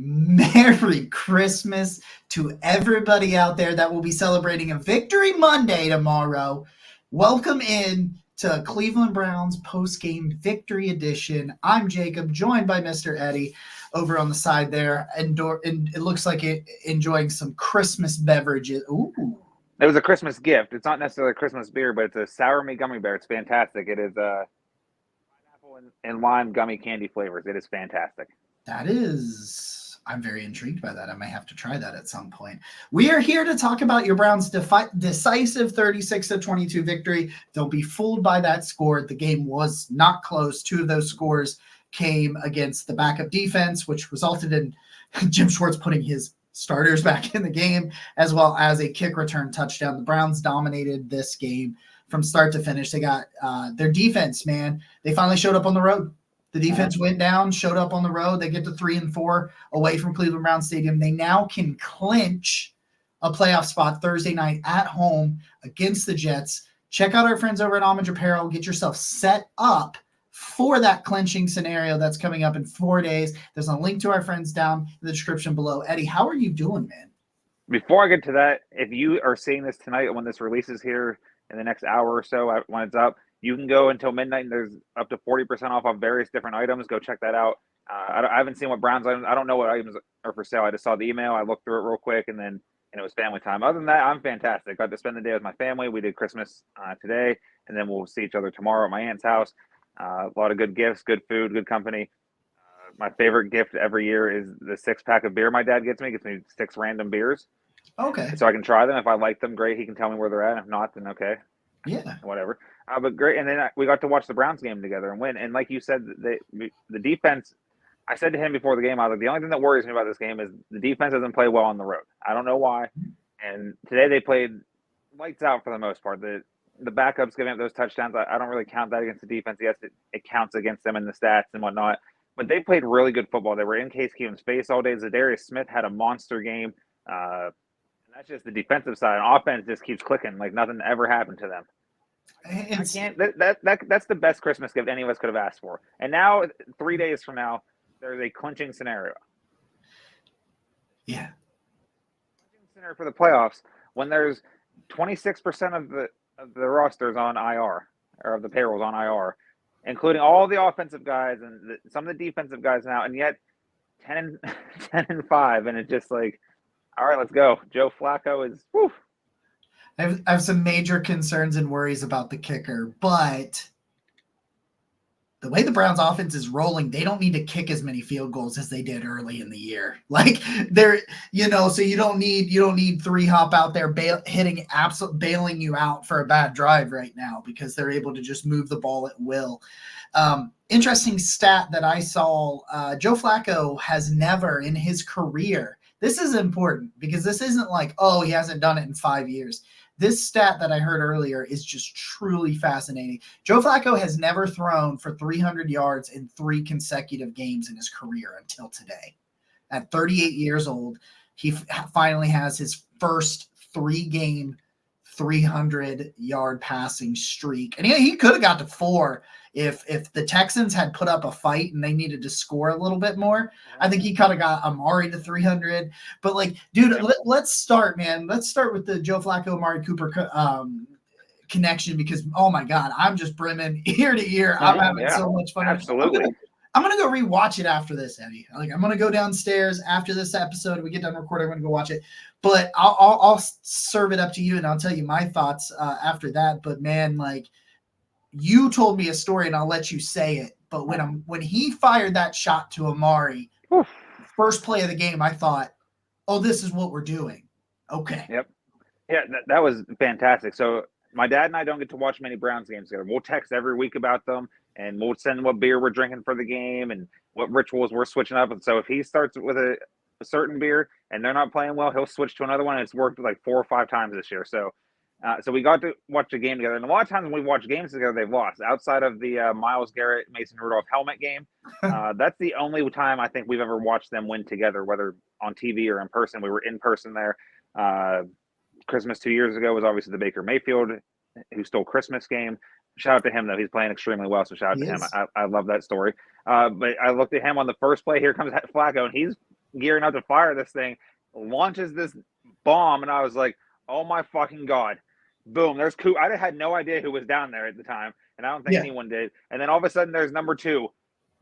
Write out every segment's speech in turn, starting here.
Merry Christmas to everybody out there that will be celebrating a Victory Monday tomorrow. Welcome in to Cleveland Browns post-game victory edition. I'm Jacob, joined by Mr. Eddie over on the side there, and it looks like enjoying some Christmas beverages. Ooh. It was a Christmas gift. It's not necessarily a Christmas beer, but it's a sour me gummy bear. It's fantastic. It is pineapple and lime gummy candy flavors. It is fantastic. I'm very intrigued by that. I might have to try that at some point. We are here to talk about your Browns' decisive 36-22 victory. They'll be fooled by that score. The game was not close. Two of those scores came against the backup defense, which resulted in Jim Schwartz putting his starters back in the game, as well as a kick return touchdown. The Browns dominated this game from start to finish. They got their defense, man. They finally showed up on the road. The defense went down, showed up on the road. They get to 3-4 away from Cleveland Browns Stadium. They now can clinch a playoff spot Thursday night at home against the Jets. Check out our friends over at Homage Apparel. Get yourself set up for that clinching scenario that's coming up in 4 days. There's a link to our friends down in the description below. Eddie, how are you doing, man? Before I get to that, if you are seeing this tonight when this releases here in the next hour or so, when it's up, you can go until midnight, and there's up to 40% off on various different items. Go check that out. I haven't seen what Browns items. I don't know what items are for sale. I just saw the email. I looked through it real quick, and it was family time. Other than that, I'm fantastic. Got to spend the day with my family. We did Christmas today, and then we'll see each other tomorrow at my aunt's house. A lot of good gifts, good food, good company. My favorite gift every year is the 6-pack of beer my dad gets me. Gets me 6 random beers. Okay. So I can try them. If I like them, great. He can tell me where they're at. If not, then okay. Yeah. Whatever. But great. And then we got to watch the Browns game together and win. And like you said, the defense, I said to him before the game, I was like, the only thing that worries me about this game is the defense doesn't play well on the road. I don't know why. And today they played lights out for the most part. The backups giving up those touchdowns, I don't really count that against the defense. Yes, it counts against them in the stats and whatnot. But they played really good football. They were in Case Keenum's face all day. Zadarius Smith had a monster game. And that's just the defensive side. And offense just keeps clicking like nothing ever happened to them. I can't. That's the best Christmas gift any of us could have asked for. And now, 3 days from now, there's a clinching scenario. Yeah. Clinching scenario for the playoffs when there's 26% of the rosters on IR, or of the payrolls on IR, including all the offensive guys and some of the defensive guys now, and yet 10-5, and it's just like, all right, let's go. Joe Flacco is. Whew. I have some major concerns and worries about the kicker, but the way the Browns offense is rolling, they don't need to kick as many field goals as they did early in the year. Like they're, so you don't need 3 hop out there bailing you out for a bad drive right now because they're able to just move the ball at will. Interesting stat that I saw, Joe Flacco has never in his career. This is important because this isn't like, oh, he hasn't done it in 5 years. This stat that I heard earlier is just truly fascinating. Joe Flacco has never thrown for 300 yards in 3 consecutive games in his career until today. At 38 years old, he finally has his first 3-game 300-yard passing streak. And he could have got to 4 if the Texans had put up a fight and they needed to score a little bit more. I think he could have got Amari to 300. But, like, dude, let's start, man. Let's start with the Joe Flacco, Amari Cooper connection because, oh, my God, I'm just brimming ear to ear. I'm having so much fun. Absolutely. I'm going to go rewatch it after this, Eddie. Like, I'm going to go downstairs after this episode. We get done recording. I'm going to go watch it. But I'll serve it up to you, and I'll tell you my thoughts after that. But, man, like, you told me a story, and I'll let you say it. But when he fired that shot to Amari, first play of the game, I thought, oh, this is what we're doing. Okay. Yep. Yeah, that was fantastic. So my dad and I don't get to watch many Browns games together. We'll text every week about them, and we'll send what beer we're drinking for the game and what rituals we're switching up. And so if he starts with a certain beer and they're not playing well, he'll switch to another one. And it's worked like 4 or 5 times this year. So we got to watch the game together. And a lot of times when we watch games together, they've lost. Outside of the Myles Garrett, Mason Rudolph helmet game, that's the only time I think we've ever watched them win together, whether on TV or in person. We were in person there. Christmas 2 years ago was obviously the Baker Mayfield who stole Christmas game. Shout out to him, though. He's playing extremely well, so shout out to him. I love that story. But I looked at him on the first play. Here comes Flacco, and he's gearing up to fire this thing, launches this bomb, and I was like, oh my fucking God. Boom, there's Cooper. I had no idea who was down there at the time, and I don't think anyone did. And then all of a sudden, there's number 2.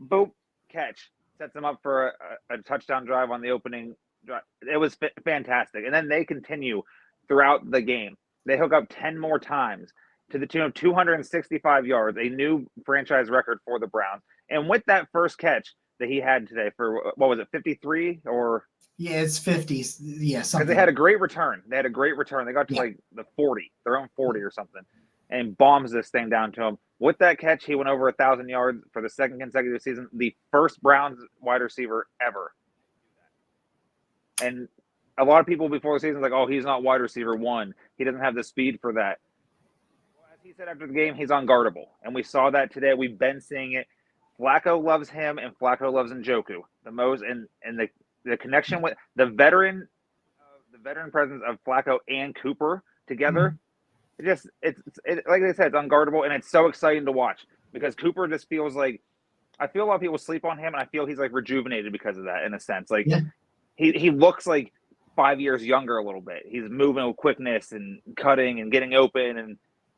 Boop, catch. Sets them up for a touchdown drive on the opening drive. It was fantastic. And then they continue throughout the game. They hook up 10 more times to the tune of 265 yards, a new franchise record for the Browns. And with that first catch that he had today for, what was it, 53 or? Yeah, it's 50. Yeah, something. Because they had a great return. They got to like the 40, their own 40 or something, and bombs this thing down to him. With that catch, he went over 1,000 yards for the second consecutive season, the first Browns wide receiver ever. And a lot of people before the season like, oh, he's not wide receiver 1. He doesn't have the speed for that. Well, as he said after the game, he's unguardable. And we saw that today. We've been seeing it. Flacco loves him, and Flacco loves Njoku the most. And the connection with the veteran presence of Flacco and Cooper together, it's like I said, it's unguardable, and it's so exciting to watch because Cooper just feels like, I feel a lot of people sleep on him, and I feel he's like rejuvenated because of that in a sense. Like he looks like 5 years younger a little bit. He's moving with quickness and cutting and getting open and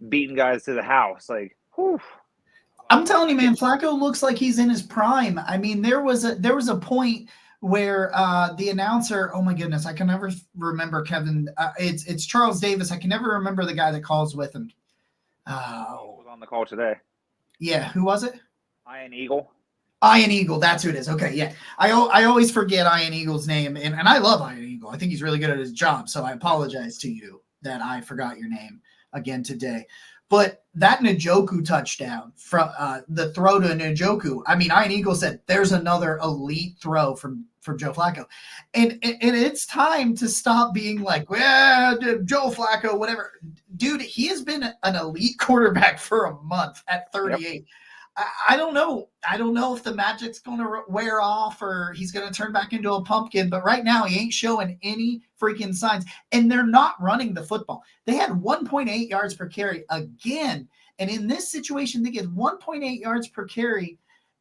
beating guys to the house. Like, whew. I'm telling you, man, Flacco looks like he's in his prime. I mean, there was a point where the announcer, oh my goodness, I can never remember Kevin. It's Charles Davis. I can never remember the guy that calls with him. He was on the call today. Yeah, who was it? Ian Eagle. Ian Eagle, that's who it is. Okay, yeah. I always forget Ian Eagle's name, and I love Ian Eagle. I think he's really good at his job, so I apologize to you that I forgot your name again today. But that Njoku touchdown, from the throw to Njoku, I mean, Ian Eagle said, there's another elite throw from Joe Flacco. And it's time to stop being like, well, Joe Flacco, whatever. Dude, he has been an elite quarterback for a month at 38. Yep. I don't know. I don't know if the magic's going to wear off or he's going to turn back into a pumpkin. But right now, he ain't showing any freaking signs. And they're not running the football. They had 1.8 yards per carry again. And in this situation, they get 1.8 yards per carry.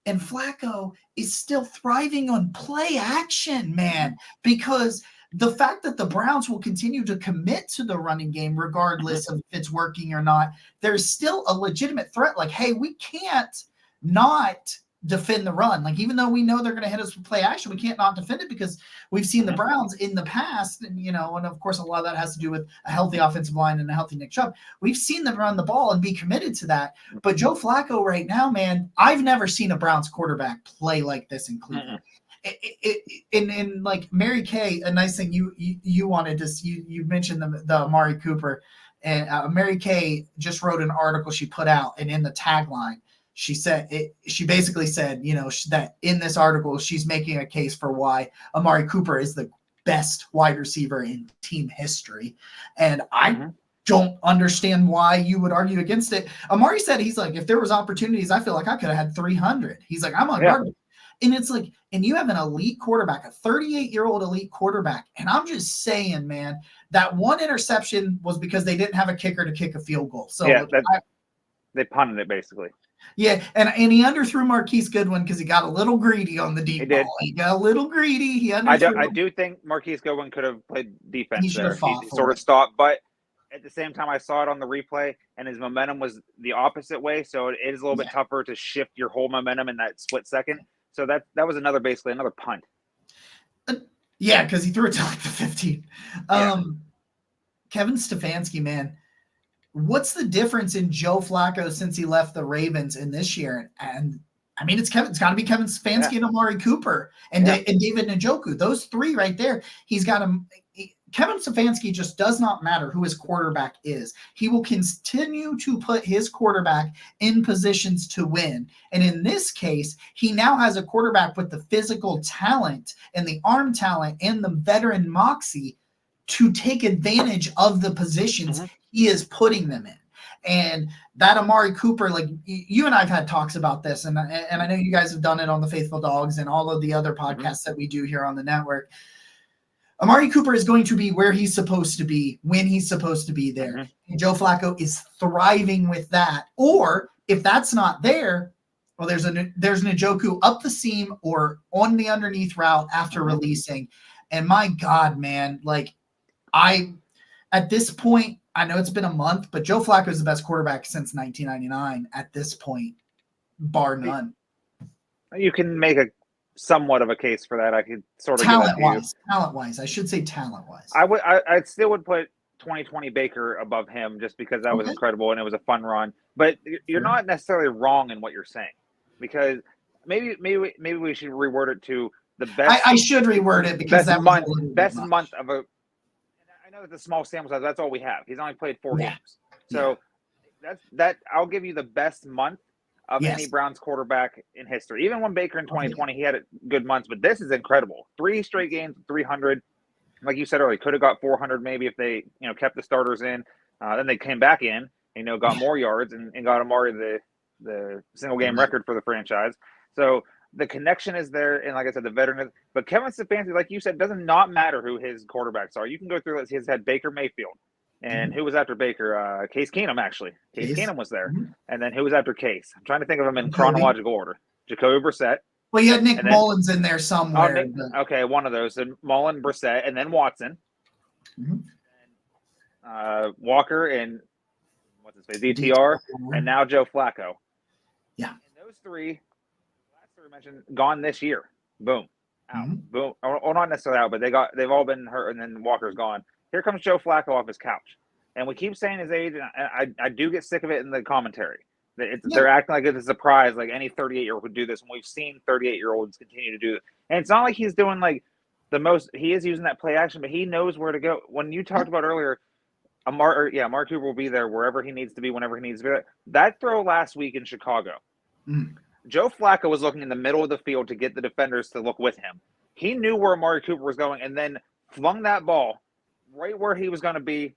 And Flacco is still thriving on play action, man, because the fact that the Browns will continue to commit to the running game, regardless of if it's working or not, there's still a legitimate threat. Like, hey, we can't not defend the run. Like, even though we know they're going to hit us with play action, we can't not defend it because we've seen the Browns in the past. And, and of course, a lot of that has to do with a healthy offensive line and a healthy Nick Chubb. We've seen them run the ball and be committed to that. But Joe Flacco right now, man, I've never seen a Browns quarterback play like this in Cleveland. And like Mary Kay, a nice thing you wanted to see, you mentioned the Amari Cooper, and Mary Kay just wrote an article she put out, and in the tagline she basically said that in this article she's making a case for why Amari Cooper is the best wide receiver in team history, and I don't understand why you would argue against it. Amari said he's like, if there was opportunities, I feel like I could have had 300. He's like, I'm unguardable. Yeah. And it's like, and you have an elite quarterback, a 38-year-old elite quarterback. And I'm just saying, man, that one interception was because they didn't have a kicker to kick a field goal. So yeah, they punted it basically. Yeah, and he underthrew Marquise Goodwin because he got a little greedy on the deep ball. He got a little greedy. I do think Marquise Goodwin could have played defense there. He sort of it. Stopped, but at the same time, I saw it on the replay, and his momentum was the opposite way. So it is a little bit tougher to shift your whole momentum in that split second. So that was basically another punt. Yeah, because he threw it to like the 15. Kevin Stefanski, man, what's the difference in Joe Flacco since he left the Ravens in this year? And I mean, it's got to be Kevin Stefanski and Amari Cooper and David Njoku. Those three right there. He's got him. Kevin Stefanski just does not matter who his quarterback is. He will continue to put his quarterback in positions to win. And in this case, he now has a quarterback with the physical talent and the arm talent and the veteran moxie to take advantage of the positions he is putting them in. And that Amari Cooper, like you and I have had talks about this, and I know you guys have done it on the Faithful Dogs and all of the other podcasts that we do here on the network. Amari Cooper is going to be where he's supposed to be when he's supposed to be there. And Joe Flacco is thriving with that. Or if that's not there, Well, there's an Njoku up the seam or on the underneath route after releasing. And my God, man, like at this point, I know it's been a month, but Joe Flacco is the best quarterback since 1999 at this point, bar none. You can make a somewhat of a case for that. I could sort of talent-wise. I should say talent-wise. I still would put 2020 Baker above him just because that was incredible and it was a fun run. But you're not necessarily wrong in what you're saying, because maybe we should reword it to the best. I should reword it because best month of a. I know it's a small sample size. That's all we have. He's only played 4 games, so that I'll give you the best month of any Browns quarterback in history. Even when Baker in 2020, he had good months, but this is incredible. 3 straight games, 300. Like you said earlier, could have got 400 maybe if they kept the starters in. Then they came back in, got more yards and got Amari the single game record for the franchise. So the connection is there, and like I said, the veteran. But Kevin Stefanski, like you said, doesn't not matter who his quarterbacks are. You can go through. He's had Baker Mayfield, and who was after Baker? Case Keenum, actually. Case Keenum was there, and then who was after Case? I'm trying to think of them in chronological order. Jacoby Brissett. Well, you had Nick Mullins in there somewhere. Okay, one of those. And Mullen, Brissett, and then Watson. And, Walker and what's his face? DTR, and now Joe Flacco. Yeah. And those three, last three mentioned, gone this year. Boom. Out. Boom. Or not necessarily out, but they've all been hurt, and then Walker's gone. Here comes Joe Flacco off his couch. And we keep saying his age, and I do get sick of it in the commentary. They're acting like it's a surprise, like any 38-year-old would do this, and we've seen 38-year-olds continue to do it. And it's not like he's doing like the most. He is using that play action, but he knows where to go. When you talked about earlier, Mark Cooper will be there wherever he needs to be, whenever he needs to be there. That throw last week in Chicago, Joe Flacco was looking in the middle of the field to get the defenders to look with him. He knew where Amari Cooper was going, and then flung that ball right where he was going to be,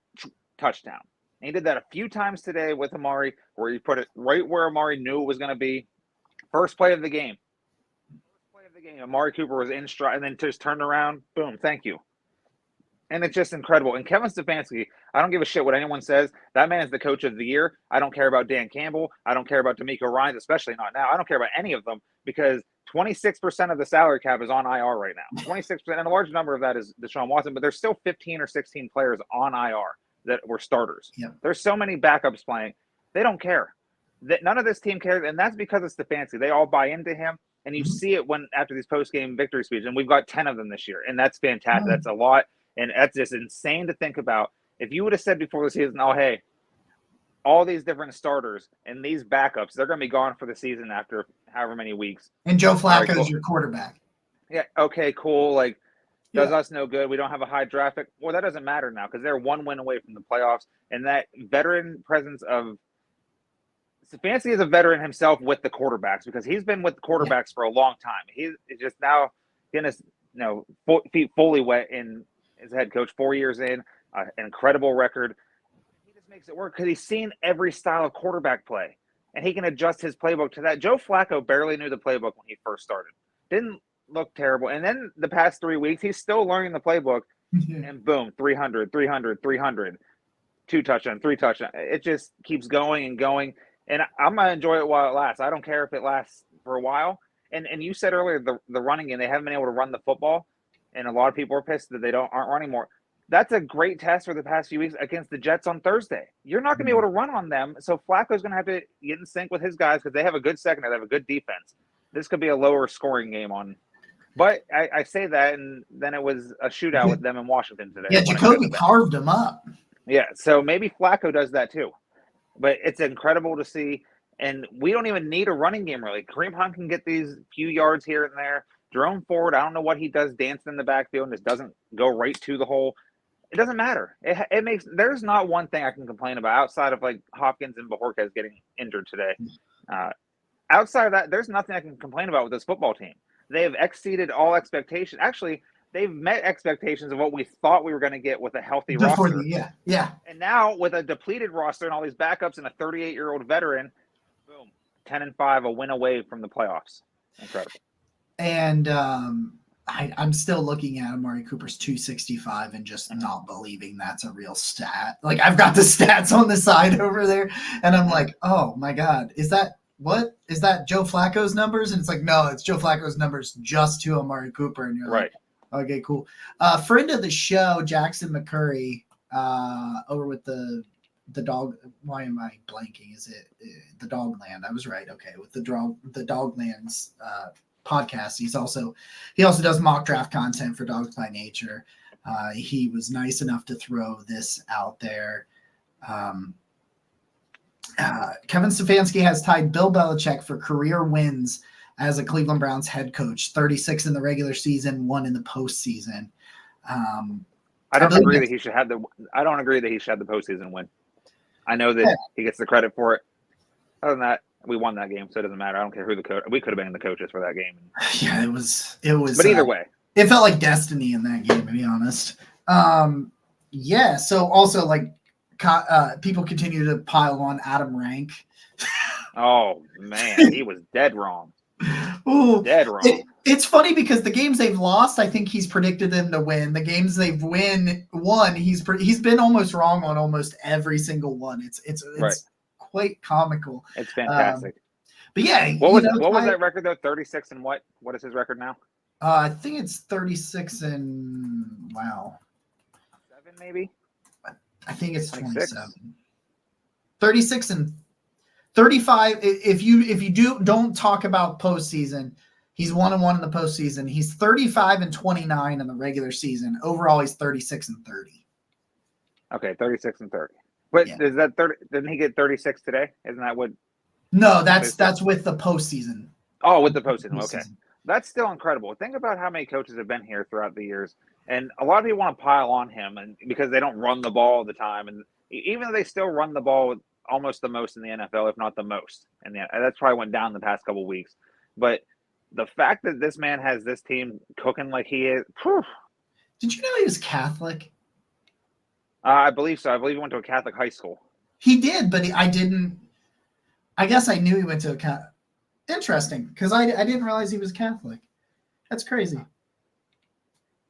touchdown. And he did that a few times today with Amari, where he put it right where Amari knew it was going to be. First play of the game. Amari Cooper was in stride, and then just turned around. Boom, thank you. And it's just incredible. And Kevin Stefanski, I don't give a shit what anyone says. That man is the coach of the year. I don't care about Dan Campbell. I don't care about D'Amico Ryans, especially not now. I don't care about any of them because 26% of the salary cap is on IR right now. 26%, and a large number of that is Deshaun Watson, but there's still 15 or 16 players on IR that were starters. There's so many backups playing. They don't care. None of this team cares, and that's because of Stefanski. They all buy into him, and you see it after these post-game victory speeches, and we've got 10 of them this year, and that's fantastic. That's a lot, and that's just insane to think about. If you would have said before the season, oh, hey, all these different starters and these backups, they're going to be gone for the season after however many weeks. And Joe Flacco is your quarterback. Yeah, okay, cool, like, does us no good. We don't have a high draft pick. Well, that doesn't matter now because they're 1 win away from the playoffs. And that veteran presence of Stefanski is a veteran himself with the quarterbacks because he's been with the quarterbacks for a long time. He's just now getting his feet fully wet in his head coach, 4 years in, an incredible record. He just makes it work because he's seen every style of quarterback play, and he can adjust his playbook to that. Joe Flacco barely knew the playbook when he first started. Didn't look terrible. And then the past 3 weeks, he's still learning the playbook. And boom, 300, 2 touchdowns, 3 touchdowns. It just keeps going and going. And I'm going to enjoy it while it lasts. I don't care if it lasts for a while. And you said earlier, the running game, they haven't been able to run the football. And a lot of people are pissed that they aren't running more. That's a great test for the past few weeks against the Jets on Thursday. You're not going to be able to run on them. So Flacco's going to have to get in sync with his guys because they have a good secondary. They have a good defense. This could be a lower scoring game on. But I say that, and then it was a shootout with them in Washington today. Yeah, Jacoby carved him up. Yeah, so maybe Flacco does that too. But it's incredible to see, and we don't even need a running game really. Kareem Hunt can get these few yards here and there. Jerome Ford, I don't know what he does dancing in the backfield and just doesn't go right to the hole. It doesn't matter. It makes there's not one thing I can complain about outside of like Hopkins and Bajorquez getting injured today. Outside of that, there's nothing I can complain about with this football team. They have exceeded all expectations. Actually, they've met expectations of what we thought we were going to get with a healthy roster. Yeah. And now with a depleted roster and all these backups and a 38-year-old veteran, boom, 10-5, a win away from the playoffs. Incredible. And I'm still looking at Amari Cooper's 265 and just not believing that's a real stat. Like I've got the stats on the side over there, and I'm like, oh my God, is that what is that? Joe Flacco's numbers? And it's like, no, it's Joe Flacco's numbers just to Amari Cooper. And you're Right. like, okay, cool. Friend of the show, Jackson McCurry, over with the dog. Why am I blanking? Is it the Dogland? I was right. Okay, with the Doglands podcast. He also does mock draft content for Dogs by Nature. He was nice enough to throw this out there. Kevin Stefanski has tied Bill Belichick for career wins as a Cleveland Browns head coach, 36 in the regular season, 1 in the postseason. I don't agree that he should have the postseason win. I know that he gets the credit for it. Other than that, we won that game, so it doesn't matter. I don't care who the coach. We could have been the coaches for that game. Yeah, it was. But either way, it felt like destiny in that game, to be honest. Yeah. So also, like, people continue to pile on Adam Rank. Oh man, he was dead wrong. Ooh, dead wrong. It's funny because the games they've lost, I think he's predicted them to win. The games they've won, he's been almost wrong on almost every single one. It's right. Quite comical. It's fantastic. But yeah, what was that record though? 36 and what? What is his record now? I think it's 36 and 7 maybe. I think it's 26. 27. 36 and 35. If you don't talk about postseason, he's 1-1 in the postseason. He's 35 and 29 in the regular season. Overall, he's 36 and 30. Okay, 36 and 30. But is that 30? Didn't he get 36 today? Isn't that what? No, that's with the postseason. Oh, with the postseason. Okay, that's still incredible. Think about how many coaches have been here throughout the years, and a lot of people want to pile on him, and because they don't run the ball all the time, and even though they still run the ball almost the most in the NFL, if not the most, and that's probably went down the past couple of weeks. But the fact that this man has this team cooking like he is, whew. Did you know he was Catholic? I believe so. I believe he went to a Catholic high school. He did, but I didn't. I guess I knew he went to a Catholic. Interesting, because I didn't realize he was Catholic. That's crazy.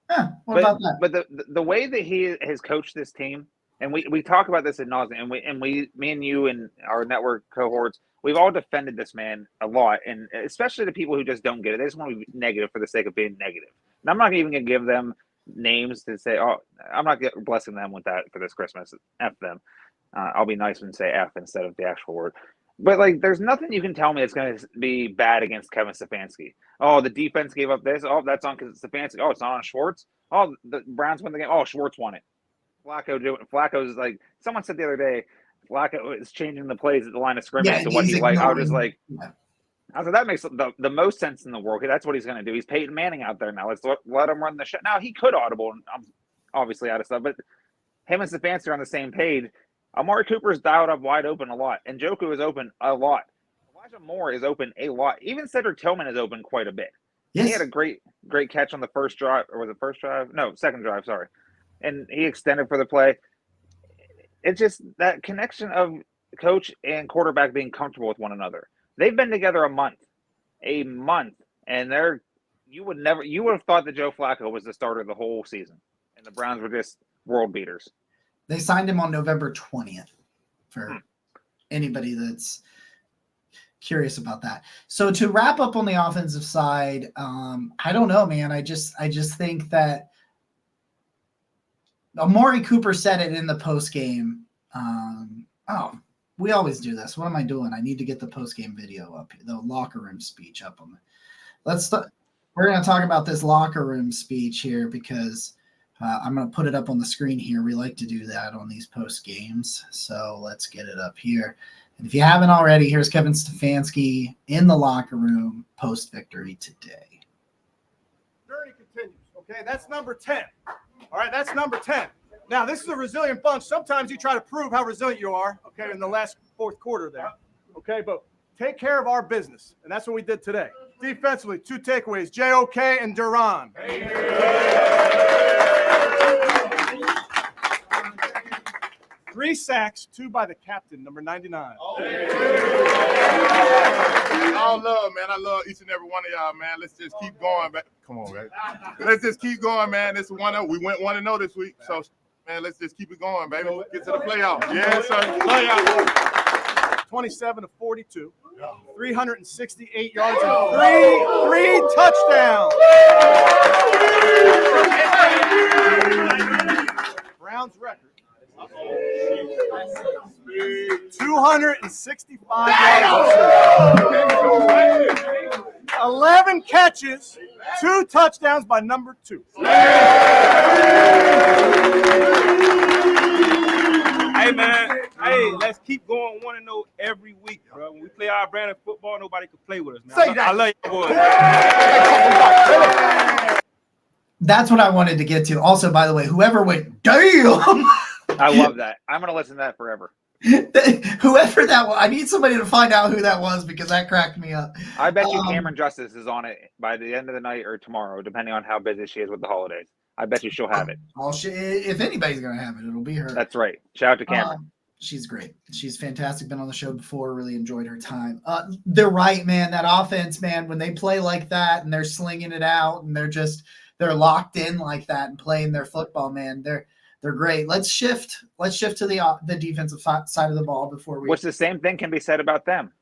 What about that? But the way that he has coached this team, and we talk about this ad nauseum, and me and you and our network cohorts, we've all defended this man a lot, and especially the people who just don't get it. They just want to be negative for the sake of being negative. And I'm not even going to give them names to say, oh, I'm not blessing them with that for this Christmas. F them. I'll be nice and say F instead of the actual word. But, like, there's nothing you can tell me that's going to be bad against Kevin Stefanski. Oh, the defense gave up this. Oh, that's on Stefanski. Oh, it's not on Schwartz. Oh, the Browns won the game. Oh, Schwartz won it. Flacco's like, someone said the other day, Flacco is changing the plays at the line of scrimmage to what he like. I was just like, that makes the most sense in the world. That's what he's going to do. He's Peyton Manning out there now. Let's let him run the show. Now, he could audible, and I'm obviously out of stuff, but him and Stefanski are on the same page. Amari Cooper is dialed up wide open a lot, and Njoku is open a lot. Elijah Moore is open a lot. Even Cedric Tillman is open quite a bit. Yes. He had a great catch on the first drive, or was it first drive? No, second drive, sorry. And he extended for the play. It's just that connection of coach and quarterback being comfortable with one another. They've been together a month, and you would have thought that Joe Flacco was the starter the whole season, and the Browns were just world beaters. They signed him on November 20th for anybody that's curious about that. So to wrap up on the offensive side, I don't know, man. I just think that Amari Cooper said it in the post game. We always do this. What am I doing? I need to get the post game video up, the locker room speech up on the. We're going to talk about this locker room speech here because I'm going to put it up on the screen here. We like to do that on these post games. So let's get it up here. And if you haven't already, here's Kevin Stefanski in the locker room post victory today. Journey continues. Okay, that's number 10. All right, that's number 10. Now, this is a resilient bunch. Sometimes you try to prove how resilient you are, okay, in the last fourth quarter there. Okay, but take care of our business, and that's what we did today. Defensively, 2 takeaways, JOK and Duran. 3 sacks, 2 by the captain, number 99. All love, man. I love each and every one of y'all, man. Let's just keep going. Come on, baby. Let's just keep going, man. This is 1-0. We went 1-0 this week. So, man, let's just keep it going, baby. Get to the playoffs. Yes, sir. Playoffs. 27 to 42. 368 yards and three touchdowns. Browns record. 265 yards. 11 catches, 2 touchdowns by number 2. Hey, man. Hey, let's keep going 1-0 every week, bro. When we play our brand of football, nobody can play with us, man. Say that. I love you, boys. That's what I wanted to get to. Also, by the way, whoever went, damn. I love that. I'm gonna listen to that forever. Whoever that was, I need somebody to find out who that was because that cracked me up. I bet you Cameron Justice is on it by the end of the night or tomorrow, depending on how busy she is with the holidays. I bet you she'll have it. If anybody's gonna have it, it'll be her. That's right. Shout out to Cameron. She's great. She's fantastic. Been on the show before. Really enjoyed her time. They're right, man. That offense, man. When they play like that and they're slinging it out and they're locked in like that and playing their football, man. They're great. Let's shift to the defensive side of the ball before we. Which the same thing can be said about them.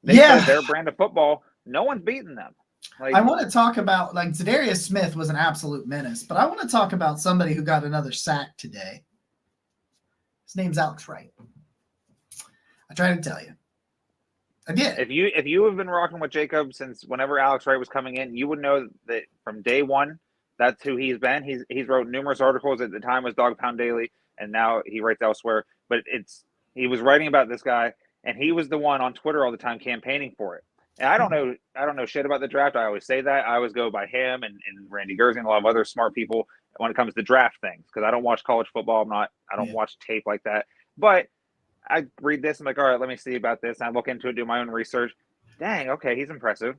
They Yeah, their brand of football. No one's beating them. Like, I want to talk about Zadarius Smith was an absolute menace, but I want to talk about somebody who got another sack today. His name's Alex Wright. I tried to tell you. I did. If you have been rocking with Jacob since whenever Alex Wright was coming in, you would know that from day one, that's who he's been. He's wrote numerous articles. At the time was Dog Pound Daily, and now he writes elsewhere. But he was writing about this guy, and he was the one on Twitter all the time campaigning for it. And I don't know shit about the draft. I always say that. I always go by him and Randy Gersing and a lot of other smart people when it comes to draft things because I don't watch college football. I don't watch tape like that. But I read this. I'm like, all right, let me see about this. And I look into it, do my own research. Dang, okay, he's impressive.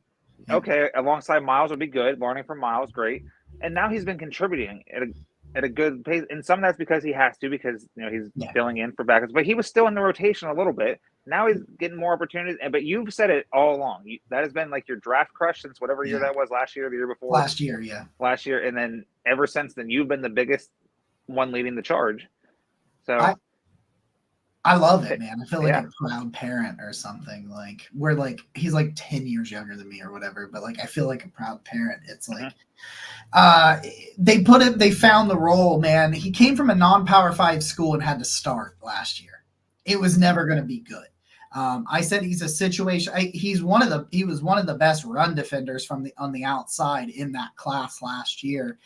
Okay, alongside Miles would be good. Learning from Miles, great. And now he's been contributing at a good pace. And some of that's because he has to because he's filling in for backups. But he was still in the rotation a little bit. Now he's getting more opportunities. But you've said it all along. That has been like your draft crush since whatever year that was, last year, the year before. Last year, yeah. Last year, and then ever since then, you've been the biggest one leading the charge. So I love it, man. I feel like a proud parent or something. Like he's like 10 years younger than me or whatever, but I feel like a proud parent. It's like they found the role, man. He came from a non-Power 5 school and had to start last year. It was never going to be good. I said he's a situation. He was one of the best run defenders on the outside in that class last year.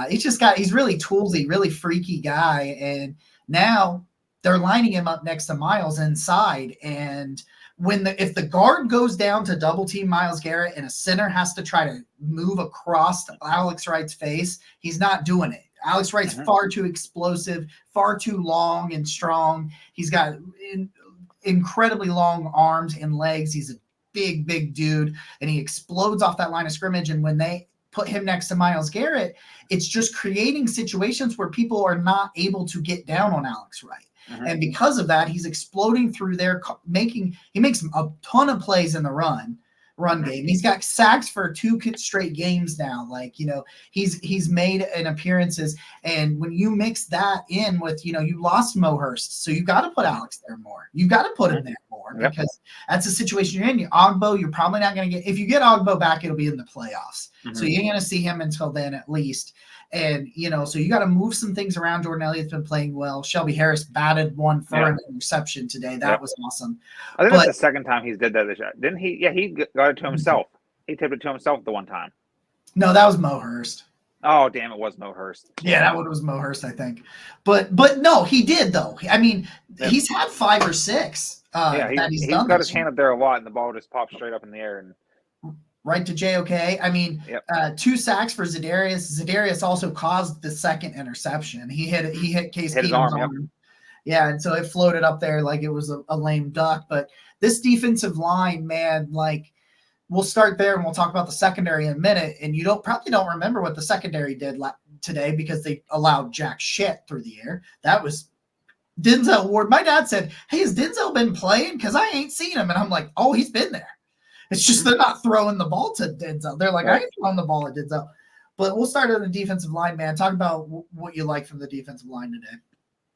He's really toolsy, really freaky guy. And now they're lining him up next to Miles inside. And if the guard goes down to double team Myles Garrett and a center has to try to move across to Alex Wright's face, he's not doing it. Alex Wright's far too explosive, far too long and strong. He's got incredibly long arms and legs. He's a big, big dude, and he explodes off that line of scrimmage. And when they put him next to Myles Garrett, it's just creating situations where people are not able to get down on Alex Wright. And because of that, he's exploding through there, he makes a ton of plays in the run game. He's got sacks for 2 straight games now. He's made an appearances. And when you mix that in with, you lost Mo Hurst, so you got to put Alex there more. You got to put him there more because that's the situation you're in. Ogbo, you're probably not going to get. If you get Ogbo back, it'll be in the playoffs. So you ain't going to see him until then at least. And, so you got to move some things around. Jordan Elliott's been playing well. Shelby Harris batted one for an interception today. That was awesome. I think that's the second time he's did that this year. Didn't he? Yeah, he got it to himself. He tipped it to himself the one time. No, that was Mo Hurst. Oh, damn, it was Mo Hurst. Yeah, that one was Mo Hurst, I think. But no, he did, though. I mean, he's had 5 or 6 he's got his hand up there a lot, and the ball just popped straight up in the air. And right to JOK. I mean, 2 sacks for Zadarius. Zadarius also caused the second interception. He hit Case Keenum's arm. Yeah, and so it floated up there like it was a lame duck. But this defensive line, man, we'll start there and we'll talk about the secondary in a minute. And you probably don't remember what the secondary did today because they allowed jack shit through the air. That was Denzel Ward. My dad said, "Hey, has Denzel been playing? Because I ain't seen him." And I'm like, "Oh, he's been there." It's just they're not throwing the ball to Denzel. They're like, I ain't throwing the ball at Denzel. But we'll start on the defensive line, man. Talk about what you like from the defensive line today.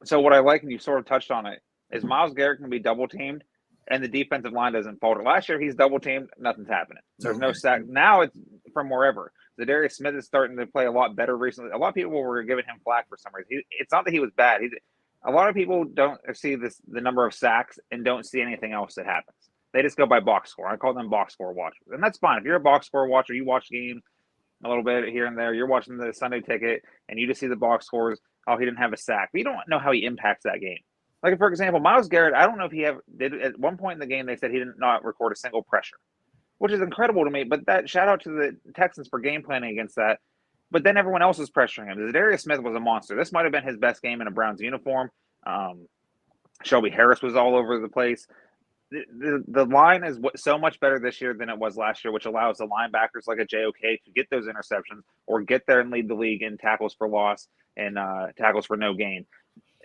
So what I like, and you sort of touched on it, is Myles Garrett can be double teamed, and the defensive line doesn't falter. Last year, he's double teamed, nothing's happening. There's no Okay. sack. Now it's from wherever. Zadarius Smith is starting to play a lot better recently. A lot of people were giving him flack for some reason. It's not that he was bad. A lot of people don't see the number of sacks and don't see anything else that happens. They just go by box score. I call them box score watchers, and that's fine. If you're a box score watcher, you watch games a little bit here and there. You're watching the Sunday Ticket, and you just see the box scores. Oh, he didn't have a sack, but you don't know how he impacts that game. Like, for example, Myles Garrett, I don't know if he did at one point in the game. They said he did not record a single pressure, which is incredible to me. But that shout out to the Texans for game planning against that. But then everyone else was pressuring him. Zadarius Smith was a monster. This might have been his best game in a Browns uniform. Shelby Harris was all over the place. The line is so much better this year than it was last year, which allows the linebackers like a JOK to get those interceptions or get there and lead the league in tackles for loss and tackles for no gain.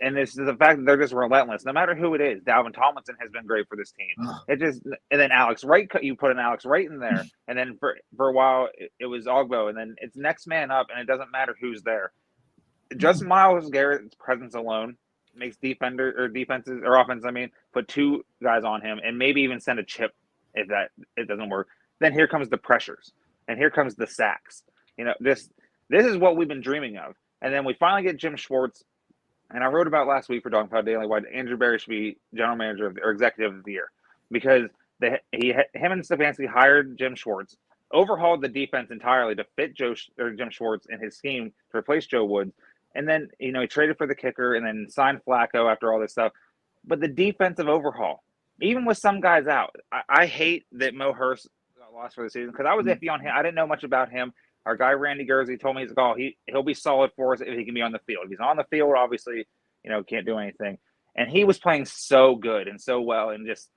And it's the fact that they're just relentless, no matter who it is. Dalvin Tomlinson has been great for this team. And then Alex Wright, you put an Alex Wright in there, and then for a while it was Ogbo, and then it's next man up, and it doesn't matter who's there. Just Myles Garrett's presence alone makes defenses or offense, put two guys on him and maybe even send a chip if it doesn't work. Then here comes the pressures and here comes the sacks. This is what we've been dreaming of. And then we finally get Jim Schwartz. And I wrote about last week for Dogpile Daily why Andrew Berry should be general manager or executive of the year, because him and Stefanski hired Jim Schwartz, overhauled the defense entirely to fit Jim Schwartz and his scheme to replace Joe Woods. And then, he traded for the kicker and then signed Flacco after all this stuff. But the defensive overhaul, even with some guys out, I hate that Mo Hurst got lost for the season because I was iffy on him. I didn't know much about him. Our guy, Randy Gursey, told me he'll be solid for us if he can be on the field. If he's on the field, obviously, can't do anything. And he was playing so good and so well, and just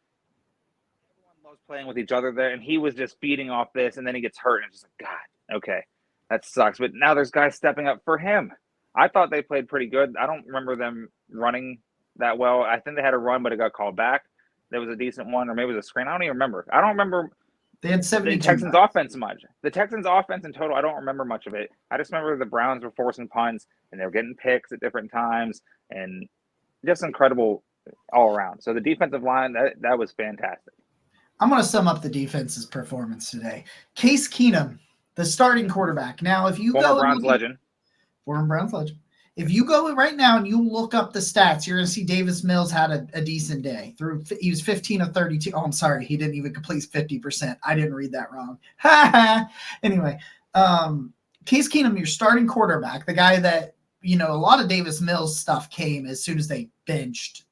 everyone loves playing with each other there. And he was just feeding off this, and then he gets hurt. And it's just like, God, okay, that sucks. But now there's guys stepping up for him. I thought they played pretty good. I don't remember them running that well. I think they had a run, but it got called back. There was a decent one, or maybe it was a screen. I don't even remember. I don't remember They had 72 the Texans offense much. The Texans offense in total, I don't remember much of it. I just remember the Browns were forcing punts, and they were getting picks at different times, and just incredible all around. So the defensive line, that was fantastic. I'm going to sum up the defense's performance today. Case Keenum, the starting quarterback. Now, if you Former Browns legend. Former Browns legend. If you go right now and you look up the stats, you're going to see Davis Mills had a decent day. He was 15 of 32. Oh, I'm sorry. He didn't even complete 50%. I didn't read that wrong. Anyway, Case Keenum, your starting quarterback, the guy that, a lot of Davis Mills stuff came as soon as they benched.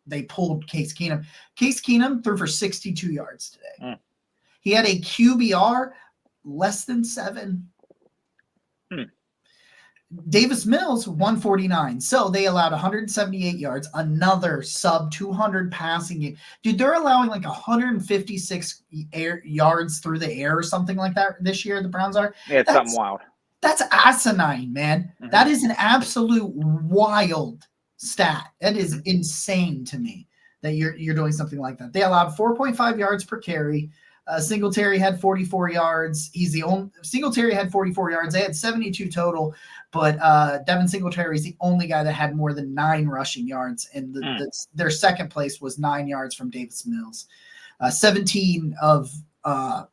They pulled Case Keenum. Case Keenum threw for 62 yards today. He had a QBR less than 7. Davis Mills 149. So they allowed 178 yards, another sub 200 passing game. Dude, they're allowing like 156 yards through the air or something like that this year. The Browns are. Yeah, it's something wild. That's asinine, man. Mm-hmm. That is an absolute wild stat. That is insane to me that you're doing something like that. They allowed 4.5 yards per carry. Singletary had 44 yards. He's the only Singletary had 44 yards. They had 72 total, but Devin Singletary is the only guy that had more than 9 rushing yards, and their second place was 9 yards from Davis Mills. 17 of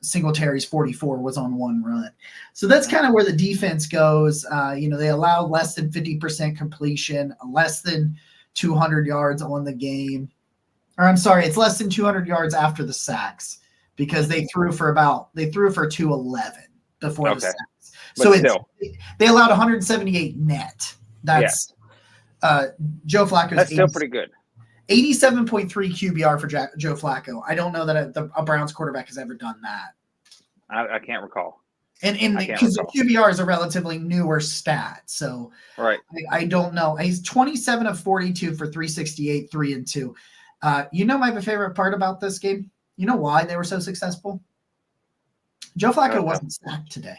Singletary's 44 was on one run. So that's kind of where the defense goes. They allow less than 50% completion, less than 200 yards on the game. Or I'm sorry, it's less than 200 yards after the sacks, because they threw for 211 before the sacks. So they allowed 178 net. That's Joe Flacco's. That's still pretty good. 87.3 QBR for Joe Flacco. I don't know that a Browns quarterback has ever done that. I can't recall. And because the QBR is a relatively newer stat, so right. I don't know. He's 27 of 42 for 368, 3-2. My favorite part about this game? You know why they were so successful? Joe Flacco wasn't sacked today.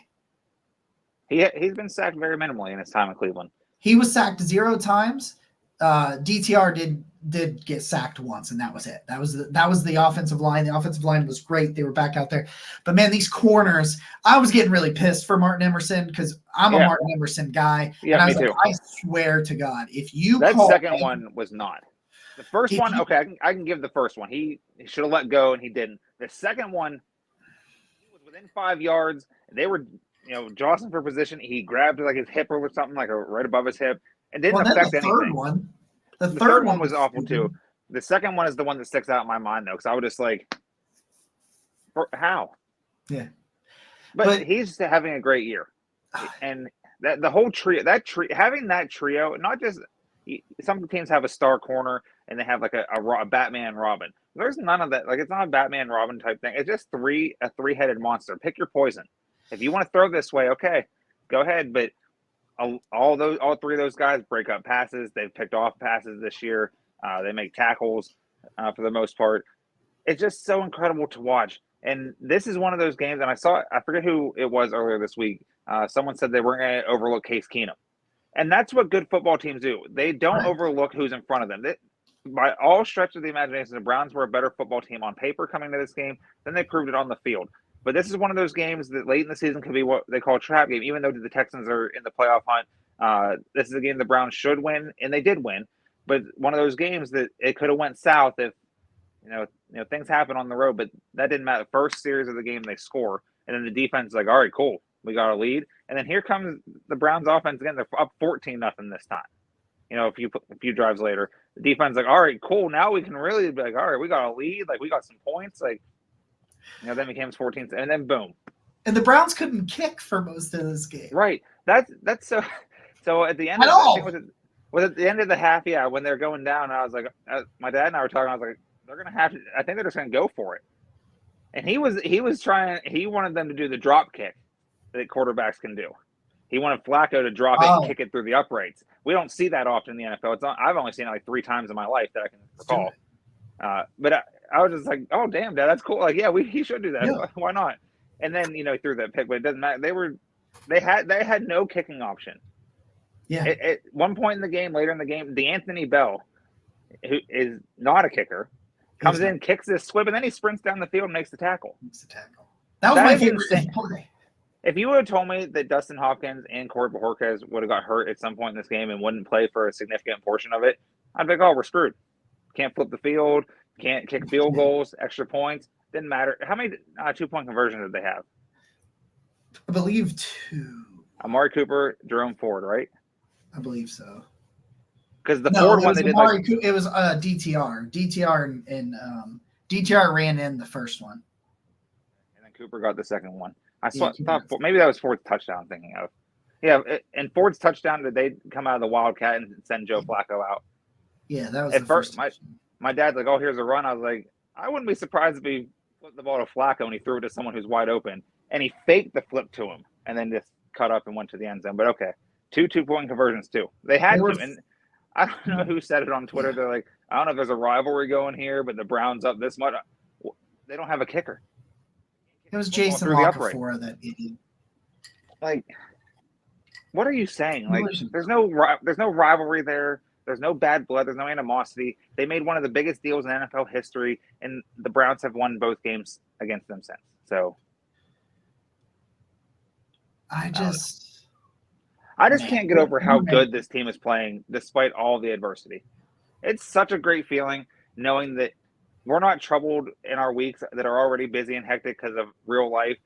He's been sacked very minimally in his time in Cleveland. He was sacked 0 times. DTR did get sacked once, and that was it. That was the offensive line. The offensive line was great. They were back out there. But, man, these corners, I was getting really pissed for Martin Emerson because I'm a Martin Emerson guy. Yeah, and I me was too. like, I swear to God, if you that second one was not. The first one, okay, I can give the first one. He should have let go, and he didn't. The second one, he was within 5 yards. They were, jostling for position. He grabbed like his hip or something, like right above his hip, and didn't affect anything. The third one was awful too. The second one is the one that sticks out in my mind though, because I was just like, how? Yeah. But he's having a great year, and that the whole trio, having that trio, not just some teams have a star corner and they have like a Batman Robin. There's none of that. Like, it's not a Batman Robin type thing. It's just a three-headed monster. Pick your poison. If you want to throw this way, okay, go ahead. But all three of those guys break up passes. They've picked off passes this year. They make tackles for the most part. It's just so incredible to watch. And this is one of those games, and I forget who it was earlier this week. Someone said they weren't going to overlook Case Keenum. And that's what good football teams do. They don't overlook who's in front of them. By all stretch of the imagination, the Browns were a better football team on paper coming to this game than they proved it on the field. But this is one of those games that late in the season can be what they call a trap game, even though the Texans are in the playoff hunt. This is a game the Browns should win, and they did win. But one of those games that it could have went south if things happen on the road. But that didn't matter. First series of the game, they score, and then the defense is like, all right, cool, we got a lead. And then here comes the Browns offense again. They're up 14-0 this time. A few drives later, the defense is like, all right, cool. Now we can really be like, all right, we got a lead. Like, we got some points. Like, then it becomes 14, and then boom. And the Browns couldn't kick for most of this game. Right. That's so. So at the end, was at the end of the half, yeah, when they're going down, I was like, my dad and I were talking. I was like, they're gonna have to. I think they're just gonna go for it. And he was trying. He wanted them to do the drop kick that quarterbacks can do. He wanted Flacco to drop it and kick it through the uprights. We don't see that often in the NFL. I've only seen it like 3 times in my life that I can recall. But I was just like, oh, damn, Dad, that's cool. Like, yeah, he should do that. Yeah. Why not? And then, he threw that pick, but it doesn't matter. They had no kicking option. Yeah. At one point in the game, later in the game, D'Anthony Bell, who is not a kicker, comes in, kicks this swim, and then he sprints down the field and makes the tackle. That was my favorite play. If you would have told me that Dustin Hopkins and Corey Bojorquez would have got hurt at some point in this game and wouldn't play for a significant portion of it, I'd be like, oh, we're screwed. Can't flip the field, can't kick field goals, extra points. Didn't matter. How many 2-point conversions did they have? I believe 2. Amari Cooper, Jerome Ford, right? I believe so. Because the Ford one they did it was DTR. DTR DTR ran in the first one. And then Cooper got the second one. I thought maybe that was Ford's touchdown I'm thinking of. Yeah, and Ford's touchdown, did they come out of the Wildcat and send Joe Flacco out? Yeah, that was at first. My dad's like, oh, here's a run. I was like, I wouldn't be surprised if he flipped the ball to Flacco and he threw it to someone who's wide open. And he faked the flip to him and then just cut up and went to the end zone. But okay, 2-point conversions too. They had to. And I don't know who said it on Twitter. They're like, I don't know if there's a rivalry going here, but the Browns up this much. They don't have a kicker. It was Jason Locke-Fora, that idiot. Like, what are you saying? Like, there's no rivalry there. There's no bad blood. There's no animosity. They made one of the biggest deals in NFL history, and the Browns have won both games against them since. So, I just can't get over how good this team is playing despite all the adversity. It's such a great feeling knowing that we're not troubled in our weeks that are already busy and hectic because of real life.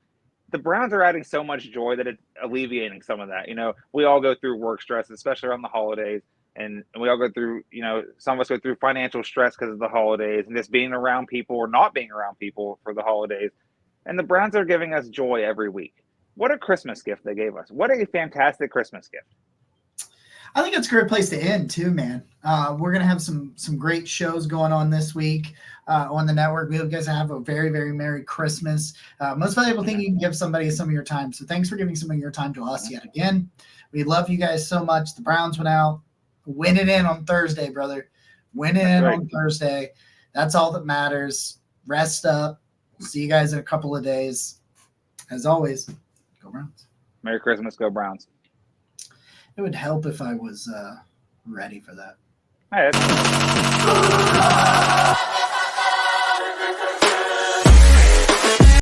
The Browns are adding so much joy that it's alleviating some of that. We all go through work stress, especially around the holidays. And we all go through, some of us go through financial stress because of the holidays and just being around people or not being around people for the holidays. And the Browns are giving us joy every week. What a Christmas gift they gave us. What a fantastic Christmas gift. I think it's a great place to end too, man. We're going to have some great shows going on this week on the network. We hope you guys have a very, very Merry Christmas. Most valuable thing you can give somebody is some of your time. So thanks for giving some of your time to us yet again. We love you guys so much. The Browns went out. Win it in on Thursday, brother. Win it in on Thursday. That's all that matters. Rest up. See you guys in a couple of days. As always, go Browns. Merry Christmas, go Browns. It would help if I was ready for that. Hey,